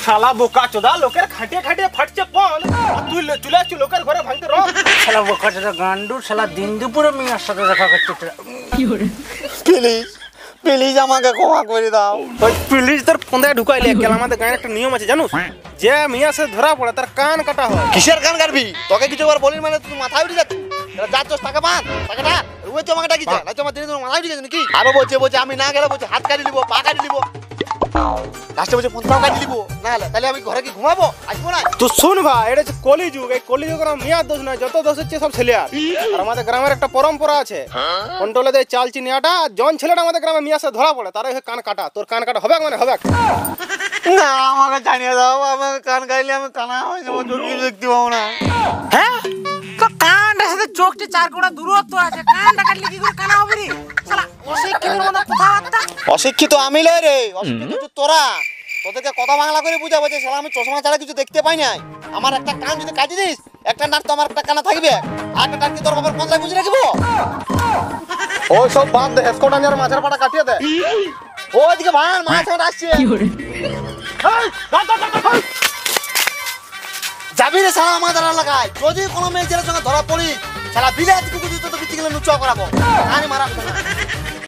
শালা বোকা চোদা লোকের খাটিয়ে খাটিয়ে ফাটছে পন তুই চলে আসছিস লোকের ঘরে ভাঙতে রো শালা বোকা চোদা গান্ডু শালা দিন দুপুরে মেয়ের সাথে দেখা করতে প্লিজ প্লিজ আমাকে ক্ষমা করে দাও। ওই পুলিশ তোর পন্দে ঢুকাইলে কেন আমাদের গাঁয়ের একটা নিয়ম আছে জানুস যে মিয়া সে ধরা পড়ে তার কান কাটা হয়। কিসের গান গাবি? তোকে কিছু বার বলির মানে তুই মাথায় উঠে যাচ্ছিস। যাচ্ছ টাকা পান টাকাটা রুয়ে তো আমাকে ডাকিছে না তো আমার দিনে তোর মাথায় উঠে গেছে নাকি? আবার বলছে আমি না গেলে বলছে হাত কাটি নিব পা কাটি নিব লাস্টে বলছে ফোনটাও কাটি নিব না হলে তাহলে আমি ঘরে কি ঘুমাবো আসবো না। তো শুন ভাই এটা হচ্ছে কলিযুগ এই কলিযুগের মিয়ার দোষ নয় যত দোষ হচ্ছে সব ছেলে আর আমাদের গ্রামের একটা পরম্পরা আছে কন্ট্রোলে দেয় চাল চিনিয়াটা জন ছেলেটা আমাদের গ্রামে মিয়া সে ধরা পড়ে তার কান কাটা তোর কান কাটা হবে মানে হবে না আমাকে জানিয়ে দাও আমাকে কান গাইলে আমি কানা হয়ে যাবো চোখে দেখতে পাবো না। হ্যাঁ তো কানটার সাথে চোখটি 4 কোণা দূরত্ব আছে কানটা কাটলে কি করে কানা হবে রে শালা অশিক্ষিতের মতো কথাবার্তা। অশিক্ষিত আমি লয় রে অশিক্ষিত হচ্ছে তোরা তোদেরকে কথা বাংলা করে বুঝাবো যে শালা আমি চশমা ছাড়া কিছু দেখতে পাই না আমার একটা কান যদি কাটি দিস একটা নাট তো আমার একটা কানা থাকবে আর একটা নাট কি তোর বাবার কোনটায় বুঝে রাখবো? ওই সব বাদ দে হেসকোটা নিয়ে মাছের পাটা কাটিয়ে দে ওইদিকে ভান মাছ আমার আসছে যাবি রে শালা আমাদের এলাকায় যদি কোনো মেয়ে ছেলের সঙ্গে ধরা পড়ি শালা বিলাতি কুকুর তো বিচি গেলে নুচুয়া করাবো আমি মারা